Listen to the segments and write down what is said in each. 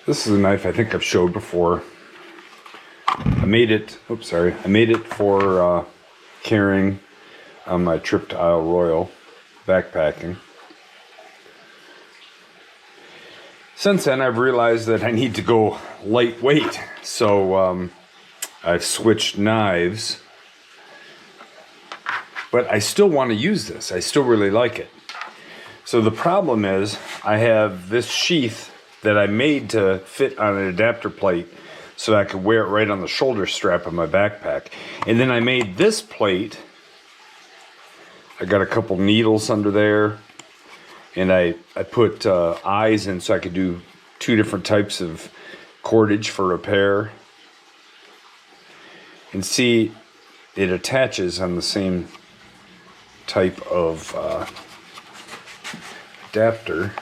This is a knife I think I've showed before. I made it, oops, sorry. I made it for carrying on my trip to Isle Royale, backpacking. Since then, I've realized that I need to go lightweight. So I've switched knives. But I still want to use this. I still really like it. So the problem is I have this sheath that I made to fit on an adapter plate so that I could wear it right on the shoulder strap of my backpack. And then I made this plate. I got a couple needles under there. And I put eyes in so I could do 2 different types of cordage for repair. And see, it attaches on the same type of adapter.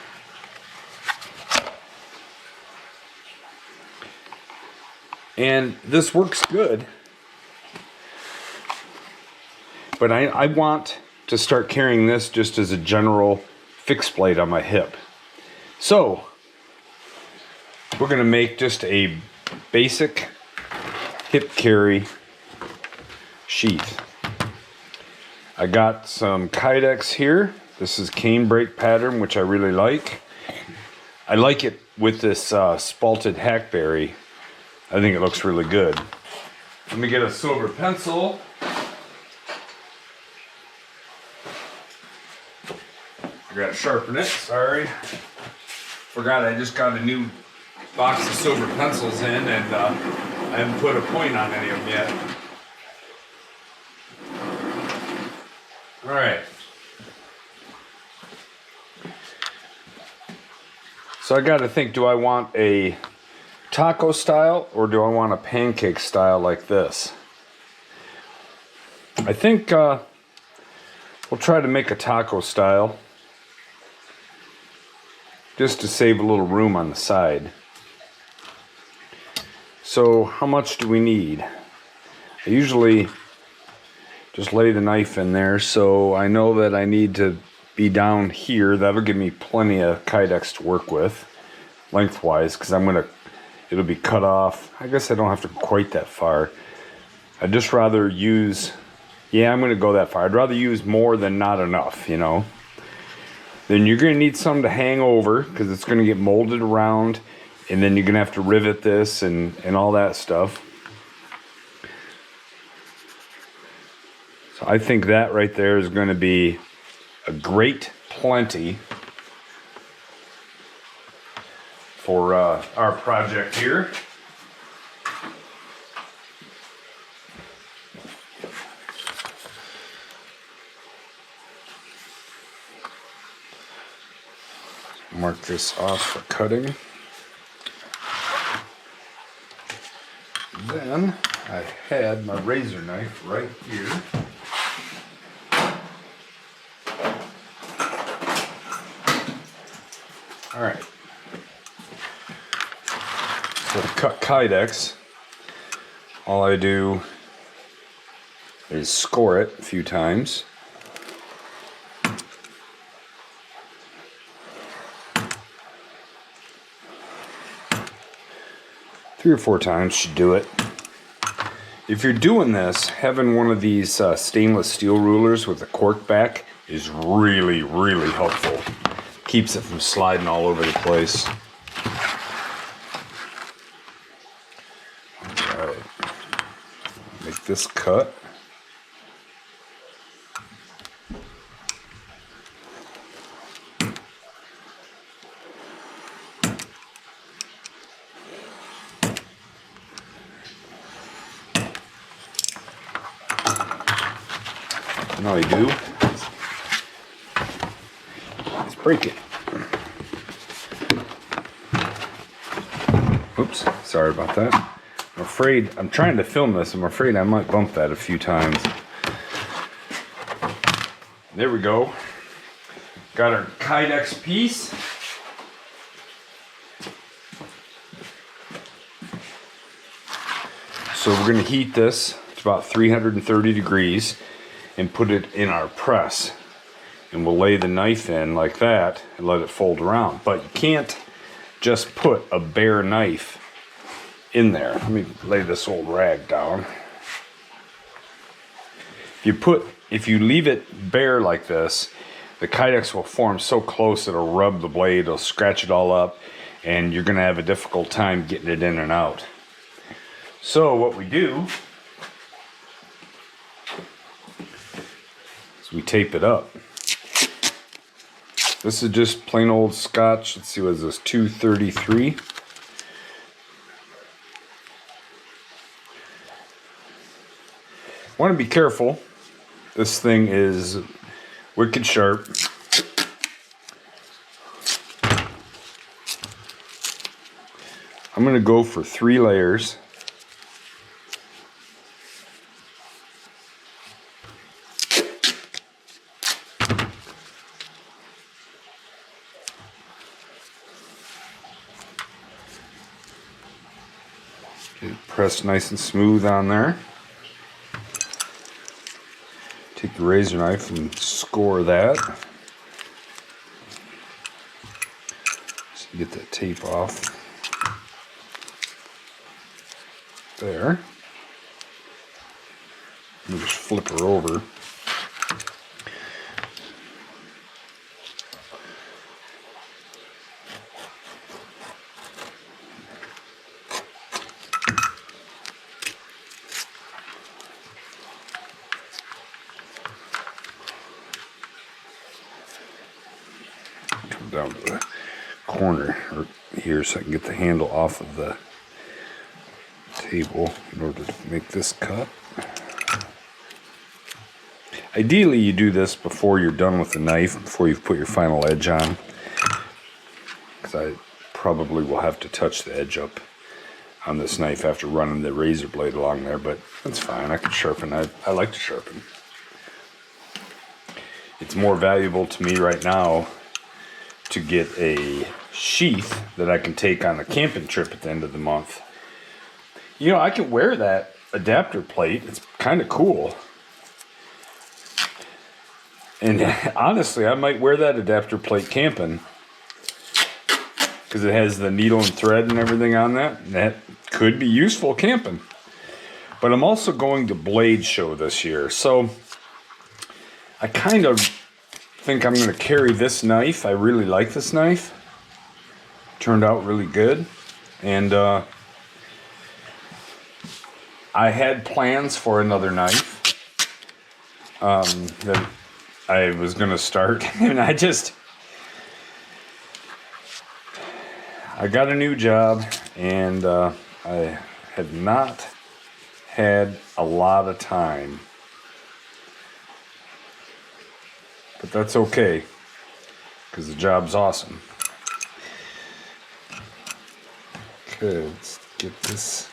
And this works good. But I want to start carrying this just as a general fixed blade on my hip. So we're going to make just a basic hip carry sheath. I got some Kydex here. This is cane brake pattern, which I really like. I like it with this spalted hackberry. I think it looks really good. Let me get a silver pencil. I gotta sharpen it, sorry. Forgot I just got a new box of silver pencils in and I haven't put a point on any of them yet. Alright. So I gotta think, do I want a taco style or do I want a pancake style like this? I think we'll try to make a taco style, just to save a little room on the side. So how much do we need? I usually just lay the knife in there, so I know that I need to be down here. That'll give me plenty of Kydex to work with, lengthwise, because it'll be cut off. I guess I don't have to quite that far. I'd just rather use, yeah, I'm gonna go that far. I'd rather use more than not enough, you know. Then you're going to need some to hang over because it's going to get molded around, and then you're going to have to rivet this and all that stuff. So I think that right there is going to be a great plenty for our project here. Mark this off for cutting. Then I had my razor knife right here. All right. So to cut Kydex, all I do is score it a few times. Three or 4 times should do it. If you're doing this, having one of these stainless steel rulers with a cork back is really, really helpful. Keeps it from sliding all over the place. All right. Make this cut. And all you do is break it. Oops, sorry about that. I'm afraid, I'm trying to film this, I'm afraid I might bump that a few times. There we go. Got our Kydex piece. So we're going to heat this to about 330 degrees and put it in our press. And we'll lay the knife in like that and let it fold around. But you can't just put a bare knife in there. Let me lay this old rag down. If you leave it bare like this, the Kydex will form so close it'll rub the blade, it'll scratch it all up, and you're gonna have a difficult time getting it in and out. So what we do is we tape it up. This is just plain old Scotch. Let's see, what is this, 233? Want to be careful. This thing is wicked sharp. I'm going to go for 3 layers. Get it pressed nice and smooth on there. Take the razor knife and score that. So you get that tape off. There. And just flip her over. Come down to the corner or here so I can get the handle off of the table in order to make this cut. Ideally you do this before you're done with the knife, before you've put your final edge on, because I probably will have to touch the edge up on this knife after running the razor blade along there, but that's fine. I can sharpen. I like to sharpen. It's more valuable to me right now to get a sheath that I can take on a camping trip at the end of the month. You know, I can wear that adapter plate. It's kind of cool. And honestly, I might wear that adapter plate camping because it has the needle and thread and everything on that. And that could be useful camping. But I'm also going to Blade Show this year. So I kind of think I'm going to carry this knife. I really like this knife. Turned out really good. And I had plans for another knife that I was going to start, and I got a new job, and I had not had a lot of time, but that's okay, because the job's awesome. Okay, let's get this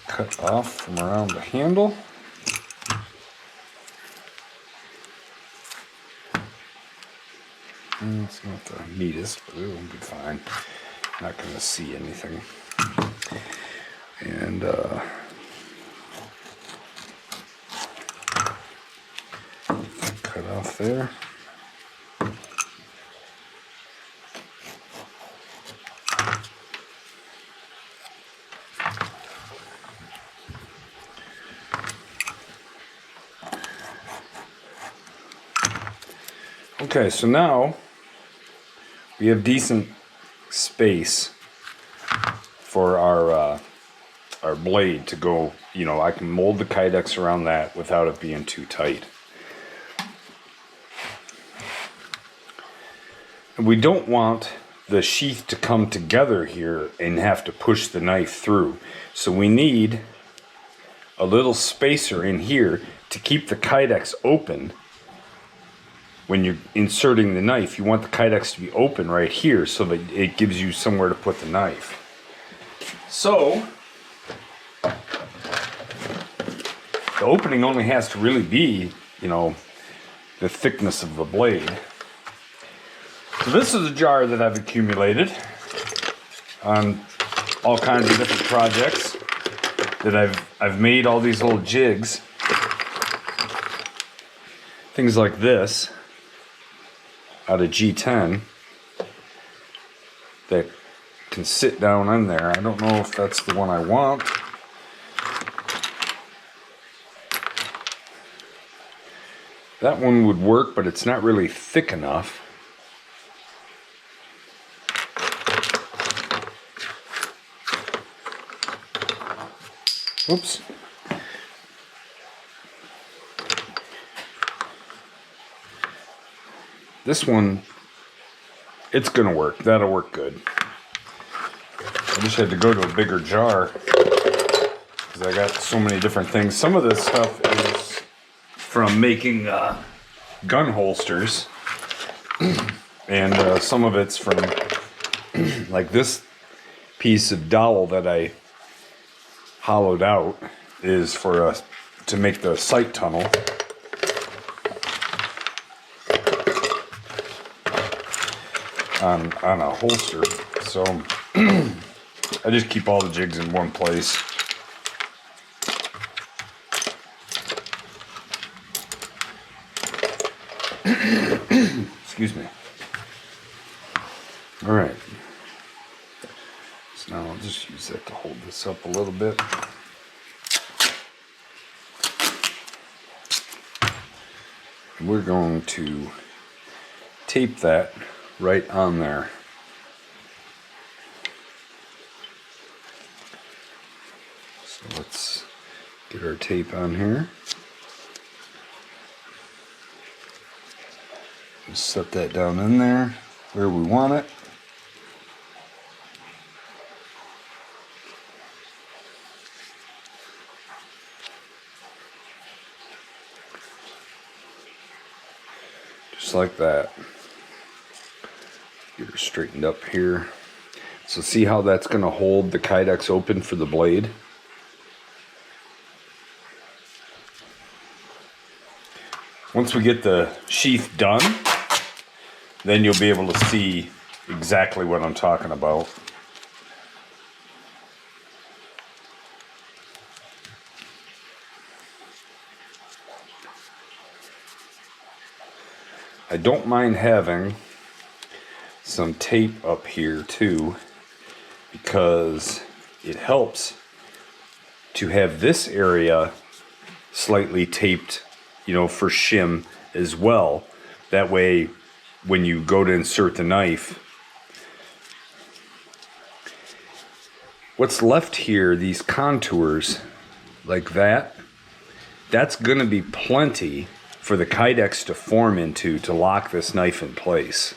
cut off from around the handle. It's not the neatest, but it will be fine. Not going to see anything. And cut off there. Okay, so now we have decent space for our blade to go. You know, I can mold the Kydex around that without it being too tight. And we don't want the sheath to come together here and have to push the knife through. So we need a little spacer in here to keep the Kydex open. When you're inserting the knife, you want the Kydex to be open right here so that it gives you somewhere to put the knife. So, the opening only has to really be, you know, the thickness of the blade. So this is a jar that I've accumulated on all kinds of different projects that I've made all these little jigs. Things like this. Out of G10 that can sit down in there. I don't know if that's the one I want. That one would work, but it's not really thick enough. Oops. This one, it's gonna work. That'll work good. I just had to go to a bigger jar because I got so many different things. Some of this stuff is from making gun holsters, and some of it's from like this piece of dowel that I hollowed out is for to make the sight tunnel. On a holster, so I just keep all the jigs in one place. Excuse me. All right. So now I'll just use that to hold this up a little bit. We're going to tape that right on there. So let's get our tape on here. Just set that down in there where we want it. Just like that. Get her straightened up here. So see how that's going to hold the Kydex open for the blade? Once we get the sheath done, then you'll be able to see exactly what I'm talking about. I don't mind having some tape up here too, because it helps to have this area slightly taped, you know, for shim as well. That way when you go to insert the knife, what's left here, these contours like that, that's gonna be plenty for the Kydex to form into to lock this knife in place.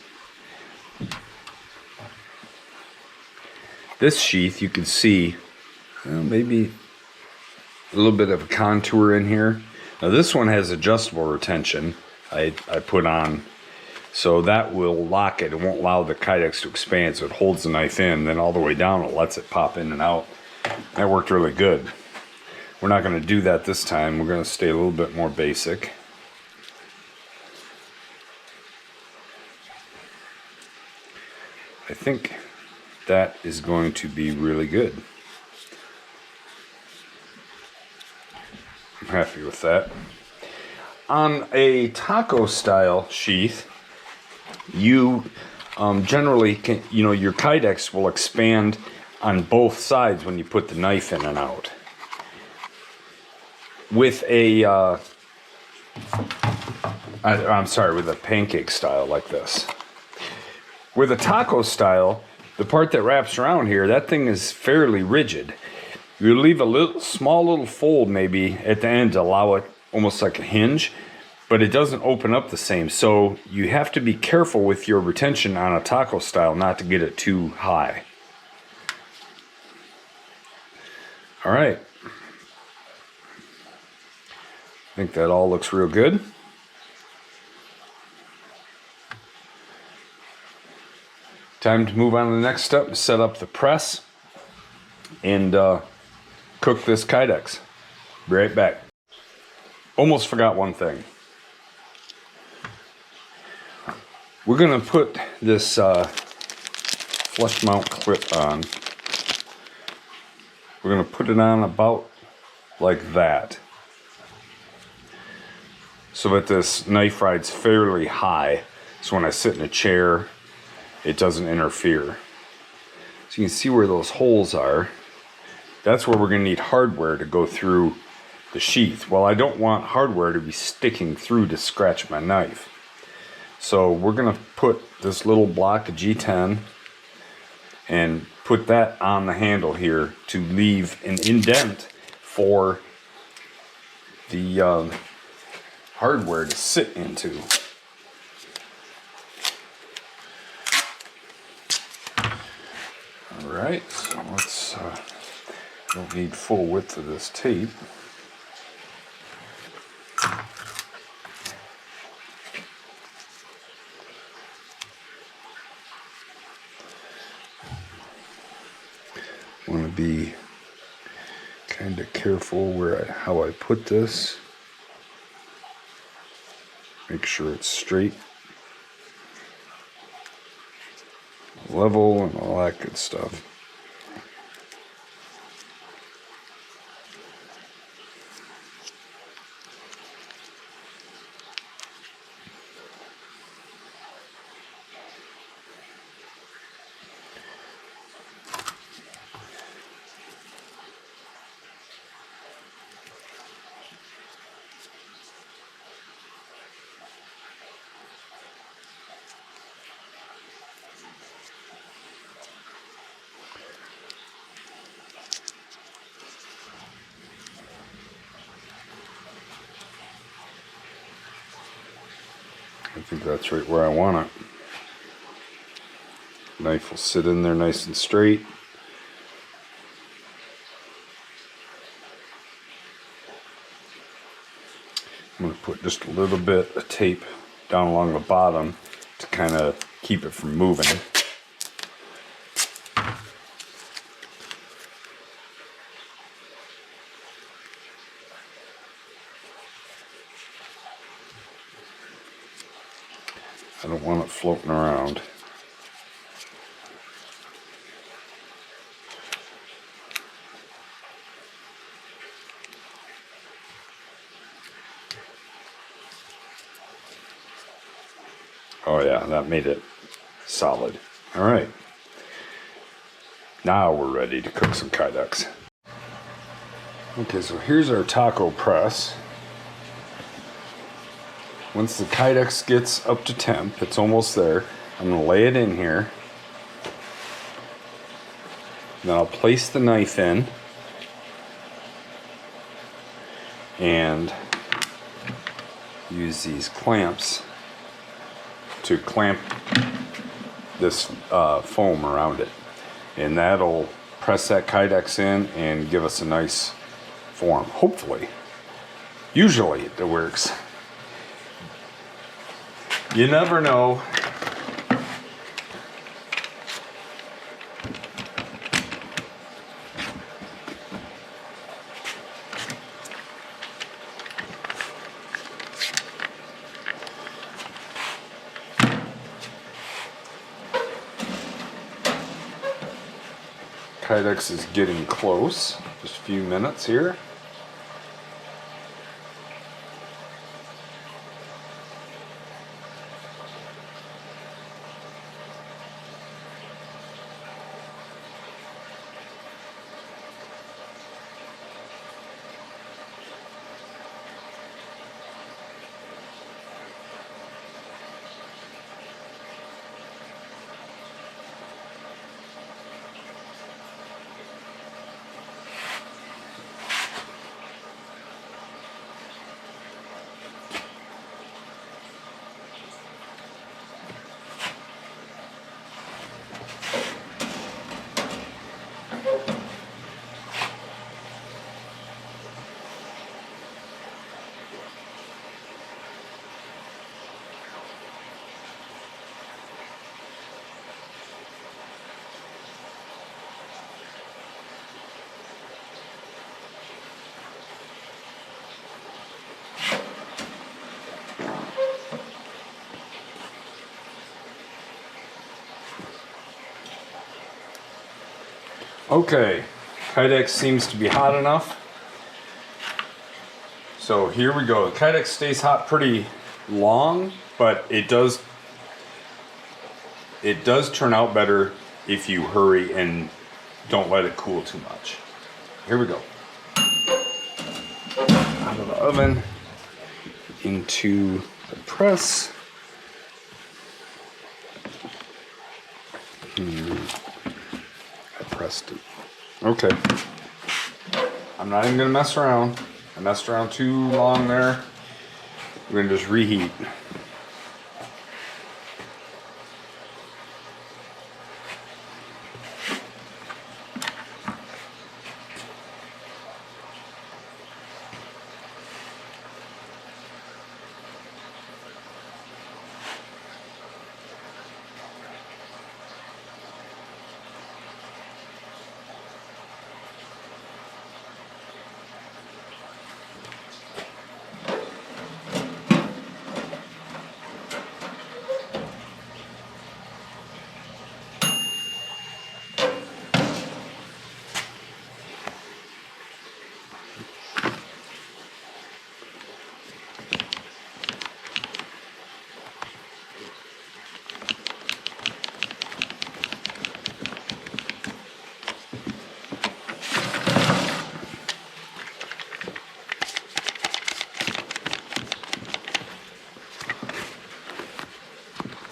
This sheath, you can see, well, maybe a little bit of a contour in here. Now this one has adjustable retention I put on, so that will lock it. It won't allow the Kydex to expand, so it holds the knife in, then all the way down it lets it pop in and out. That worked really good. We're not going to do that this time. We're going to stay a little bit more basic. I think that is going to be really good. I'm happy with that. On a taco style sheath, you generally can, you know, your Kydex will expand on both sides when you put the knife in and out. With a I'm sorry, with a pancake style like this. With a taco style, the part that wraps around here, that thing is fairly rigid. You leave a small little fold maybe at the end to allow it almost like a hinge, but it doesn't open up the same. So you have to be careful with your retention on a taco style not to get it too high. All right. I think that all looks real good. Time to move on to the next step, set up the press and cook this Kydex. Be right back. Almost forgot one thing. We're gonna put this flush mount clip on. We're gonna put it on about like that, so that this knife rides fairly high, so when I sit in a chair it doesn't interfere. So So you can see where those holes are. That's where we're going to need hardware to go through the sheath. Well, I don't want hardware to be sticking through to scratch my knife. So we're going to put this little block of G10 and put that on the handle here to leave an indent for the hardware to sit into. Alright, so let's, don't need full width of this tape. Want to be kind of careful how I put this. Make sure it's straight, level, and all that good stuff. I think that's right where I want it. Knife will sit in there nice and straight. I'm going to put just a little bit of tape down along the bottom to kind of keep it from moving. I don't want it floating around. Oh yeah, that made it solid. All right. Now we're ready to cook some Kydex. Okay, so here's our taco press. Once the Kydex gets up to temp, it's almost there, I'm going to lay it in here. Then I'll place the knife in and use these clamps to clamp this foam around it. And that'll press that Kydex in and give us a nice form, hopefully. Usually it works. You never know. Kydex is getting close. Just a few minutes here. Okay, Kydex seems to be hot enough. So here we go. The Kydex stays hot pretty long, but it does turn out better if you hurry and don't let it cool too much. Here we go. Out of the oven into the press. I pressed it. Okay. I'm not even gonna mess around. I messed around too long there. We're gonna just reheat.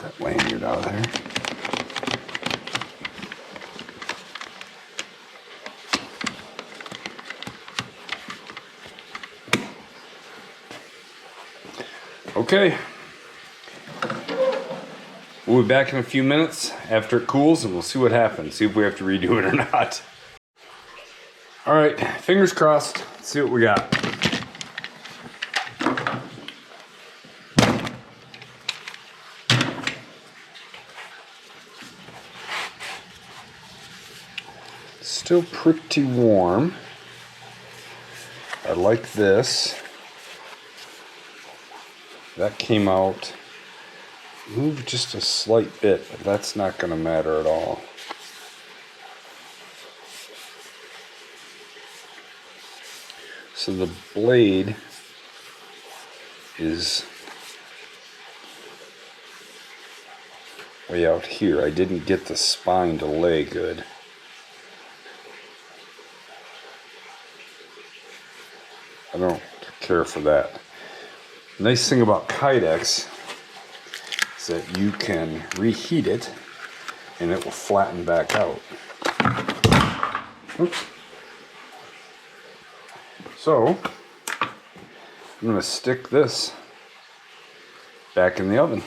That lanyard out of there. Okay. We'll be back in a few minutes after it cools and we'll see what happens. See if we have to redo it or not. All right, fingers crossed. Let's see what we got. Still pretty warm. I like this. That came out. Moved just a slight bit, but that's not going to matter at all. So the blade is way out here. I didn't get the spine to lay good. I don't care for that. Nice thing about Kydex is that you can reheat it and it will flatten back out. Oops. So I'm going to stick this back in the oven.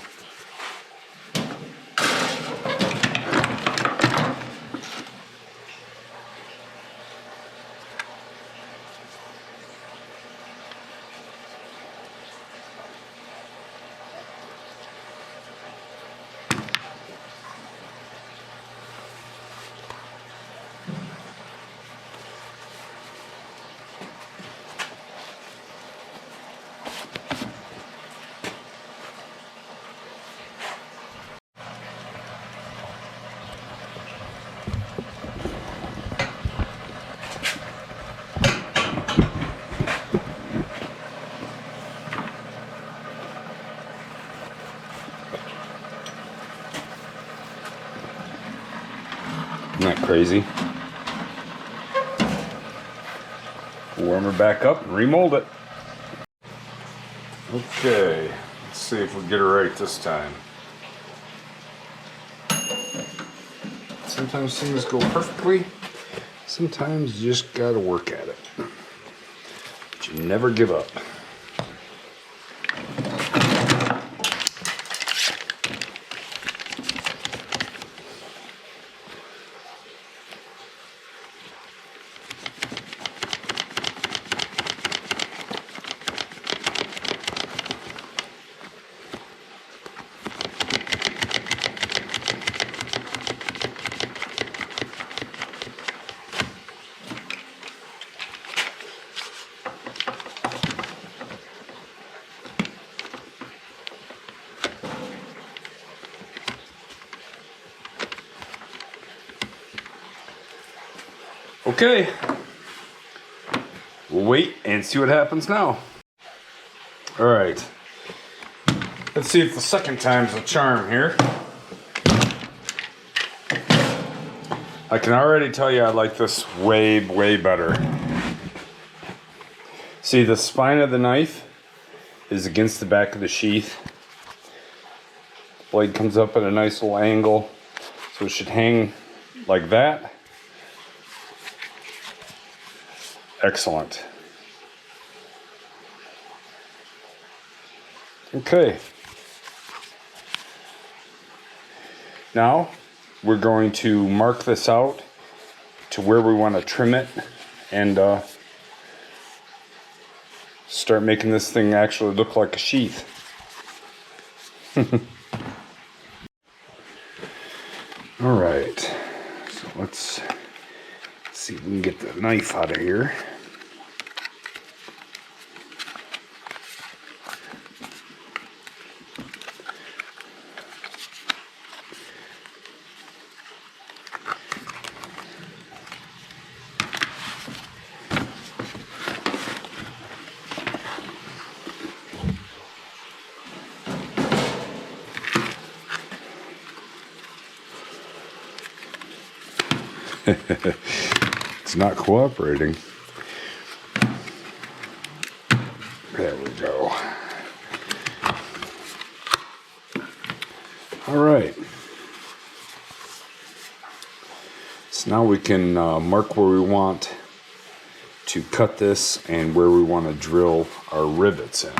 Isn't that crazy? Warm her back up and remold it. Okay, let's see if we get her right this time. Sometimes things go perfectly. Sometimes you just gotta work at it. But you never give up. Okay, we'll wait and see what happens now. All right, let's see if the second time's a charm here. I can already tell you I like this way, way better. See, the spine of the knife is against the back of the sheath. The blade comes up at a nice little angle, so it should hang like that. Excellent. Okay. Now we're going to mark this out to where we want to trim it and start making this thing actually look like a sheath. All right, so let's see if we can get the knife out of here. It's not cooperating. There we go. All right. So now we can mark where we want to cut this and where we want to drill our rivets in.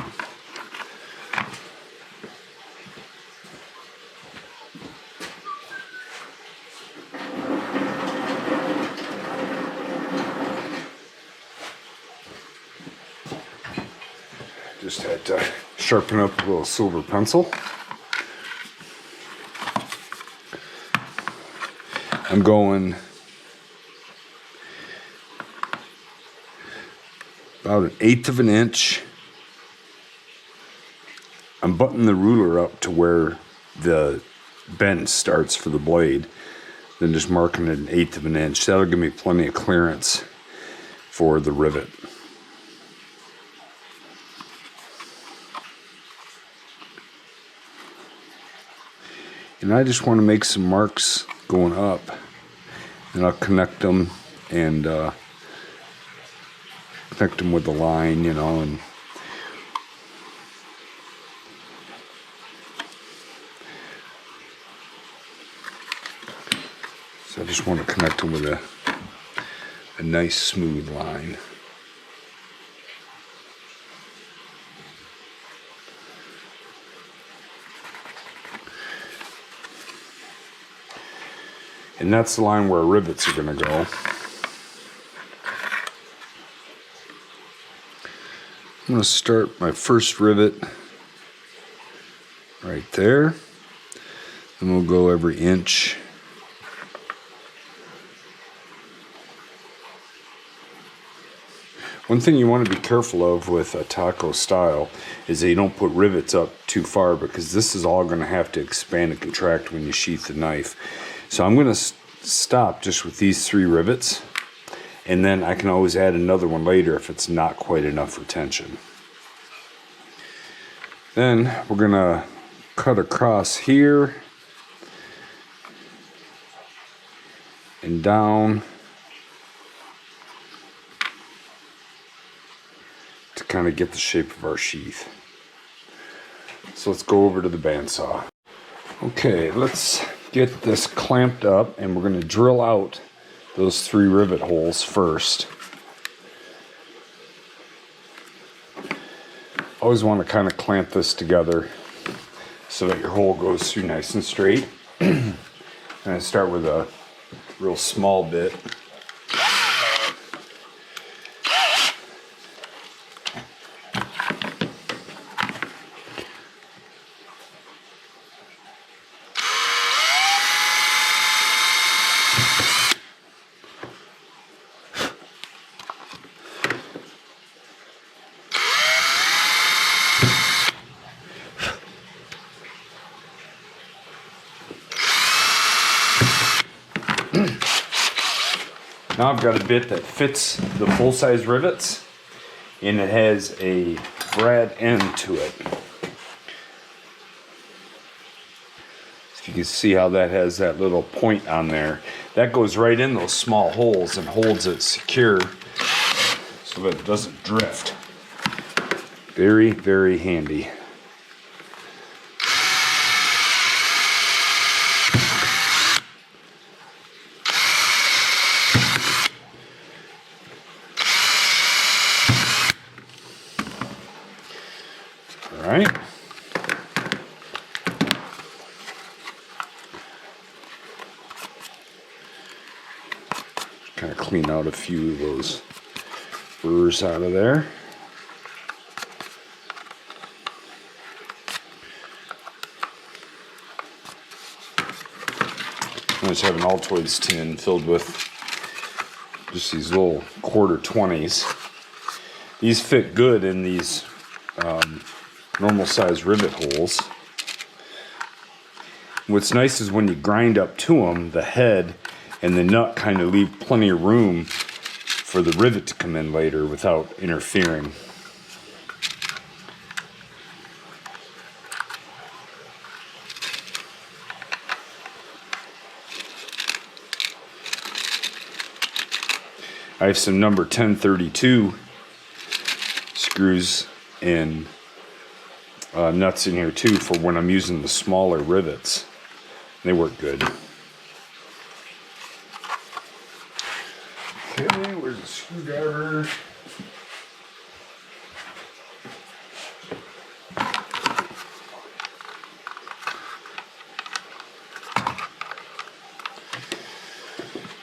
Just had to sharpen up a little silver pencil. I'm going about 1/8 of an inch. I'm buttoning the ruler up to where the bend starts for the blade, then just marking it 1/8 of an inch. That'll give me plenty of clearance for the rivet. And I just want to make some marks going up, and I'll connect them and connect them with the line, you know, and so I just want to connect them with a nice smooth line. And that's the line where rivets are going to go. I'm going to start my first rivet right there. Then we'll go every inch. One thing you want to be careful of with a taco style is that you don't put rivets up too far, because this is all going to have to expand and contract when you sheath the knife. So I'm going to stop just with these 3 rivets, and then I can always add another one later if it's not quite enough retention. Then we're going to cut across here and down to kind of get the shape of our sheath. So let's go over to the bandsaw. Okay, let's get this clamped up, and we're going to drill out those 3 rivet holes first. Always want to kind of clamp this together so that your hole goes through nice and straight. And I start with a real small bit. Now I've got a bit that fits the full-size rivets, and it has a brad end to it. If you can see how that has that little point on there. That goes right in those small holes and holds it secure so that it doesn't drift. Very, very handy. All right. Kind of clean out a few of those burrs out of there. I just have an Altoids tin filled with just these little quarter 20s. These fit good in these normal size rivet holes. What's nice is when you grind up to them, the head and the nut kind of leave plenty of room for the rivet to come in later without interfering. I have some number 1032 screws and nuts in here too for when I'm using the smaller rivets. They work good. Okay, where's the screwdriver?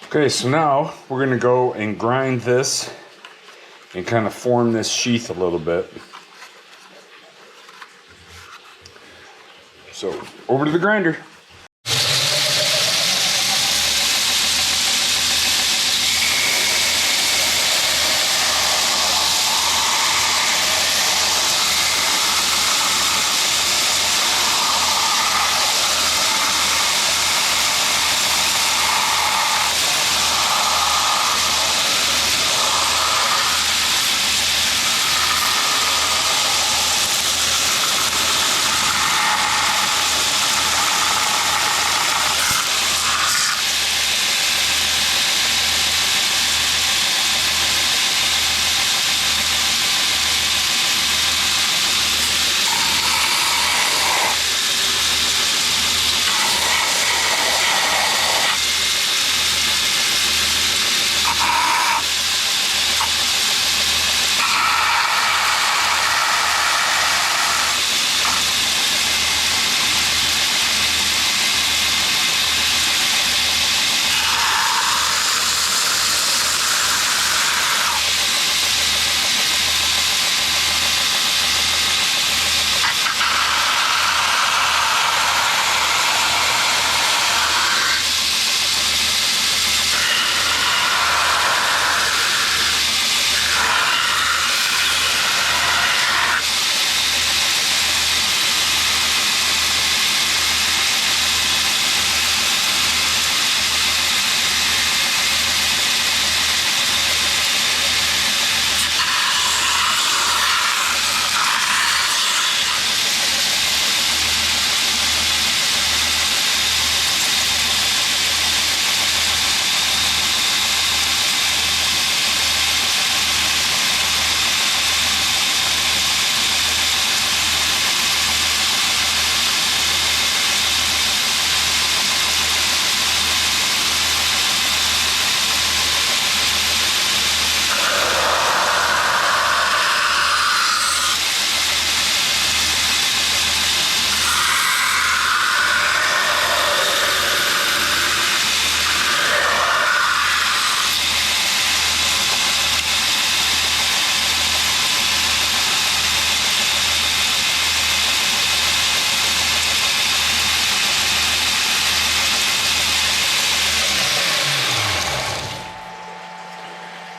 Okay, so now we're going to go and grind this and kind of form this sheath a little bit. So, over to the grinder.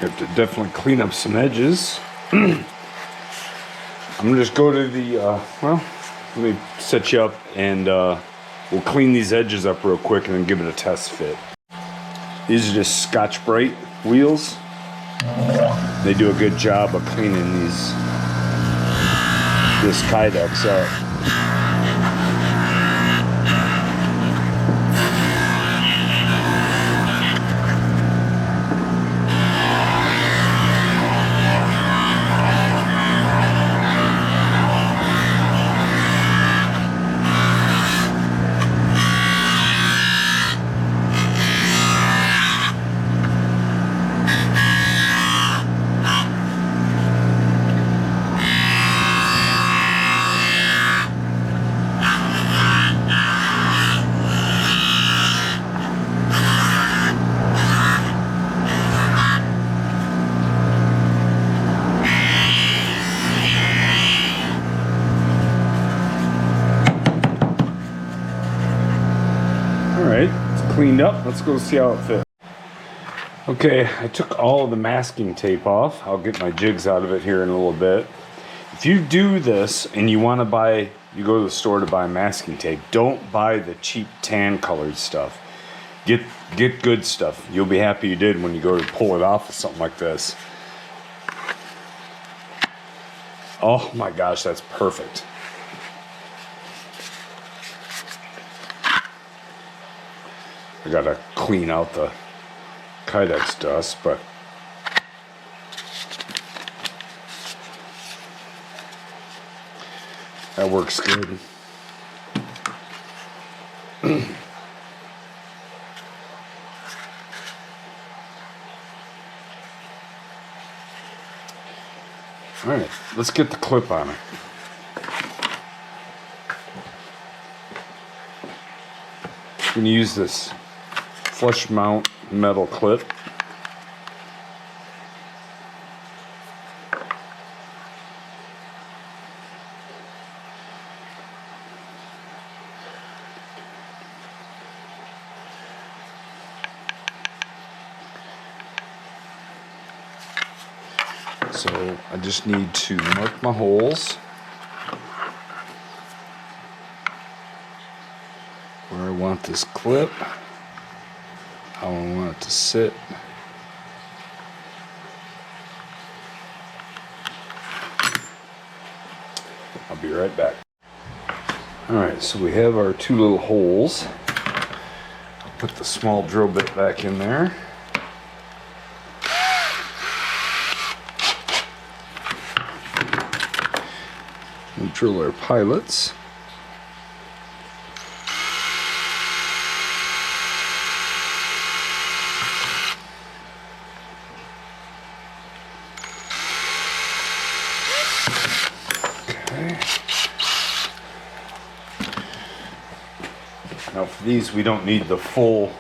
You have to definitely clean up some edges. I'm gonna just go to the, well, let me set you up and we'll clean these edges up real quick and then give it a test fit. These are just Scotch-Brite wheels. They do a good job of cleaning this Kydex up. cleaned up. Let's go see how it fits. Okay, I took all of the masking tape off. I'll get my jigs out of it here in a little bit. If you do this and you want to buy, you go to the store to buy masking tape, don't buy the cheap tan colored stuff. Get good stuff. You'll be happy you did when you go to pull it off of something like this. Oh my gosh, that's perfect. I gotta clean out the Kydex dust, but that works good. All right, let's get the clip on it. I'm going to use this flush mount metal clip. So I just need to mark my holes where I want this clip, how I want it to sit. I'll be right back. Alright, so we have our two little holes. I'll put the small drill bit back in there. We'll drill our pilots. Okay. Now for these, we don't need the full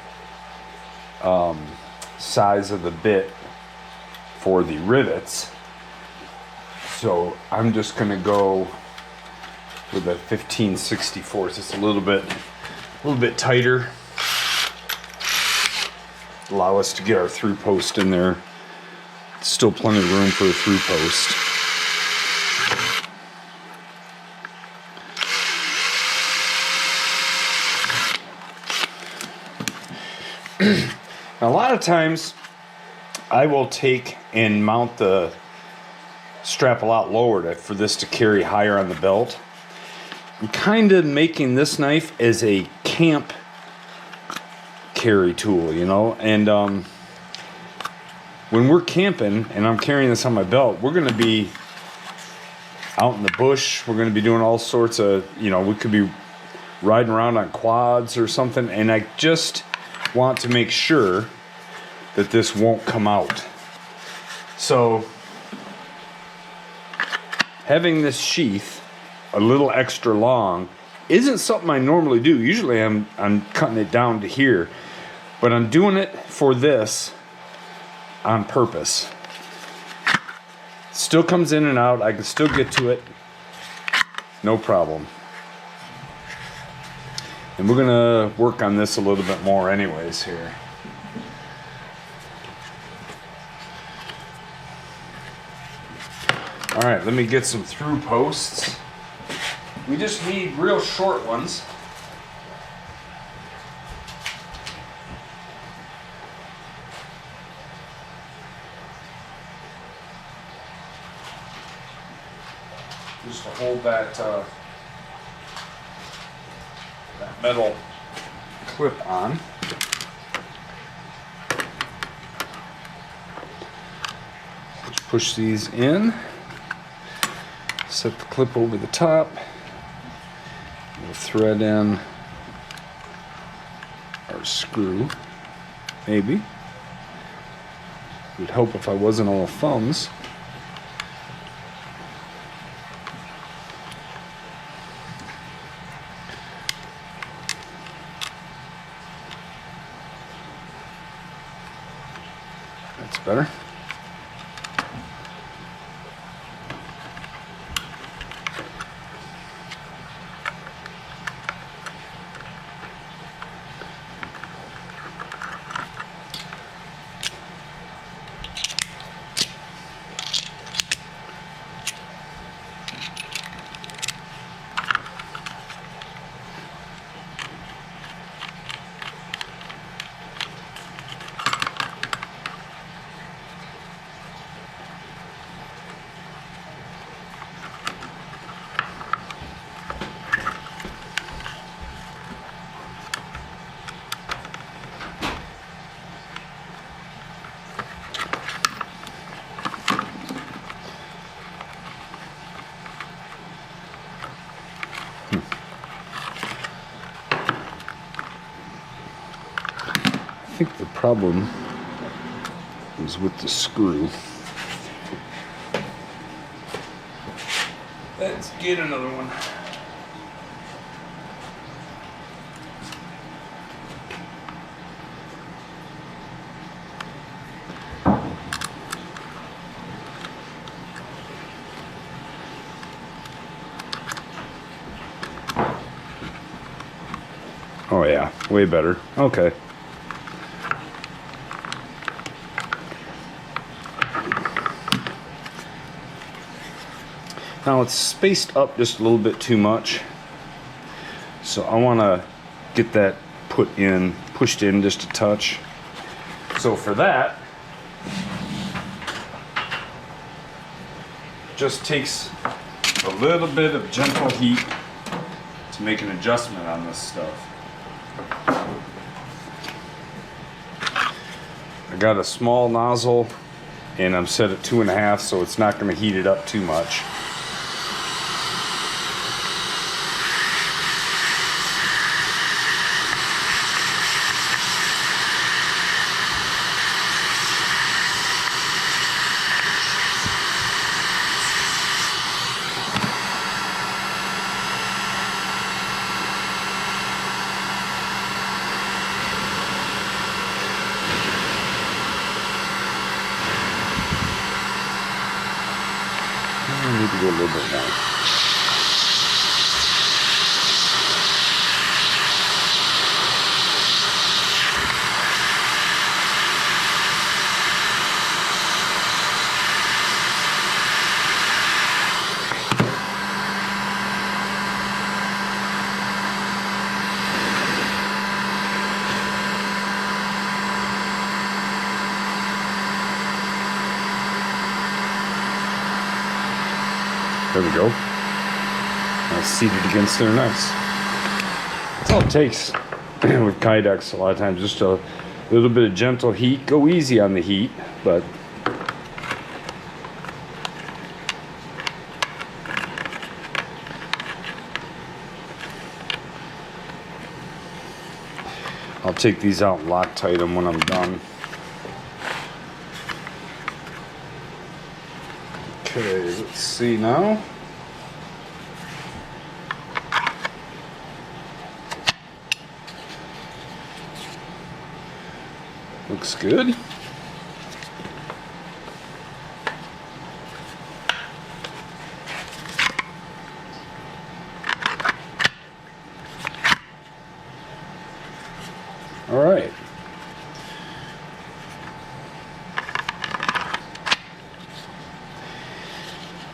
size of the bit for the rivets. So I'm just going to go with a 15/64. It's a little bit tighter. Allow us to get our through post in there. Still plenty of room for a through post. Now, a lot of times I will take and mount the strap a lot lower for this to carry higher on the belt. I'm kind of making this knife as a camp carry tool, you know, and when we're camping and I'm carrying this on my belt, we're going to be out in the bush. We're going to be doing all sorts of, you know, we could be riding around on quads or something, and I just want to make sure that this won't come out. So having this sheath a little extra long isn't something I normally do. Usually I'm cutting it down to here, but I'm doing it for this on purpose. Still comes in and out. I can still get to it, no problem. And we're gonna work on this a little bit more anyways here. All right, let me get some through posts. We just need real short ones. Just to hold that metal clip on. Just push these in. Set the clip over the top. We'll thread in our screw, maybe. Would help if I wasn't all thumbs. That's better. problem is with the screw. Let's get another one. Oh yeah, way better. Okay. Now it's spaced up just a little bit too much. So I want to get that pushed in just a touch. So for that, just takes a little bit of gentle heat to make an adjustment on this stuff. I got a small nozzle and I'm set at 2.5, so it's not going to heat it up too much. I need to go a little bit more. There we go. That's seated against there nice. That's all it takes with Kydex a lot of times. Just a little bit of gentle heat. Go easy on the heat, but I'll take these out and Loctite them when I'm done. Okay, let's see now. Looks good. All right.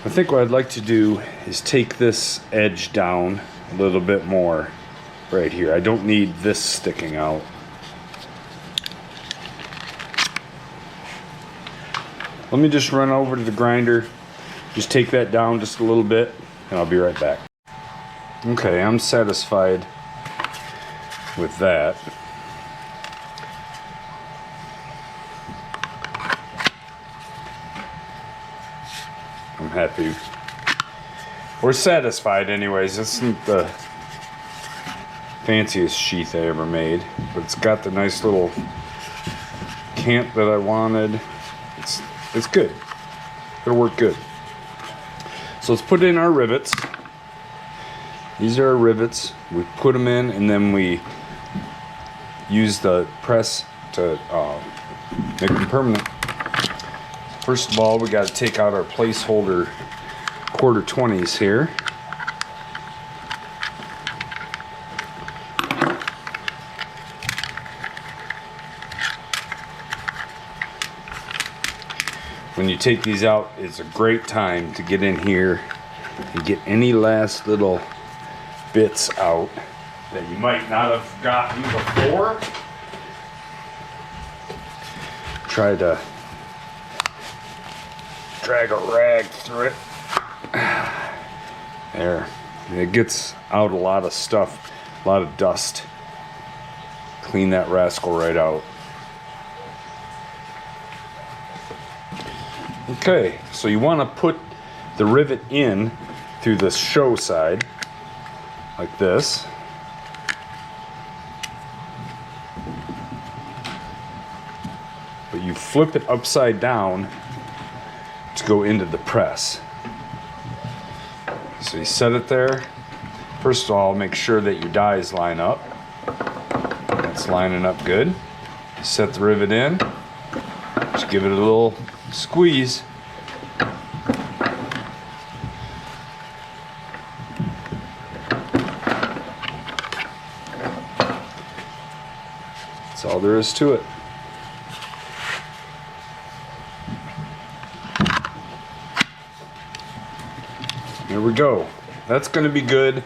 I think what I'd like to do is take this edge down a little bit more right here. I don't need this sticking out. Let me just run over to the grinder, just take that down just a little bit, and I'll be right back. Okay, I'm satisfied with that. I'm happy. We're satisfied anyways. This isn't the fanciest sheath I ever made, but it's got the nice little cant that I wanted. It's good. It'll work good. So let's put in our rivets. These are our rivets. We put them in and then we use the press to make them permanent. First of all, we got to take out our placeholder quarter 20s here. When you take these out, it's a great time to get in here and get any last little bits out that you might not have gotten before. Try to drag a rag through it. There. It gets out a lot of stuff, a lot of dust. Clean that rascal right out. Okay, so you want to put the rivet in through the show side, like this. but you flip it upside down to go into the press. So you set it there. First of all, make sure that your dies line up. That's lining up good. Set the rivet in. Just give it a little squeeze. That's all there is to it. There we go. That's going to be good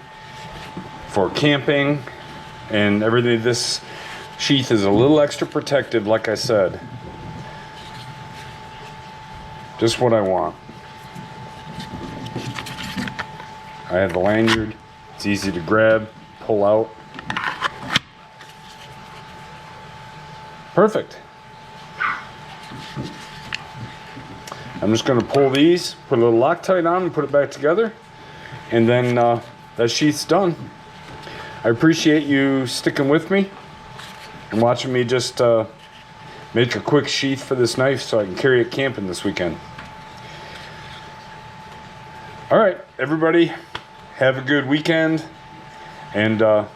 for camping and everything. This sheath is a little extra protective, like I said. Just what I want. I have the lanyard. It's easy to grab, pull out. Perfect. I'm just going to pull these, put a little Loctite on, and put it back together, and then that sheath's done. I appreciate you sticking with me and watching me just make a quick sheath for this knife so I can carry it camping this weekend. All right, everybody, have a good weekend, and we'll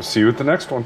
see you at the next one.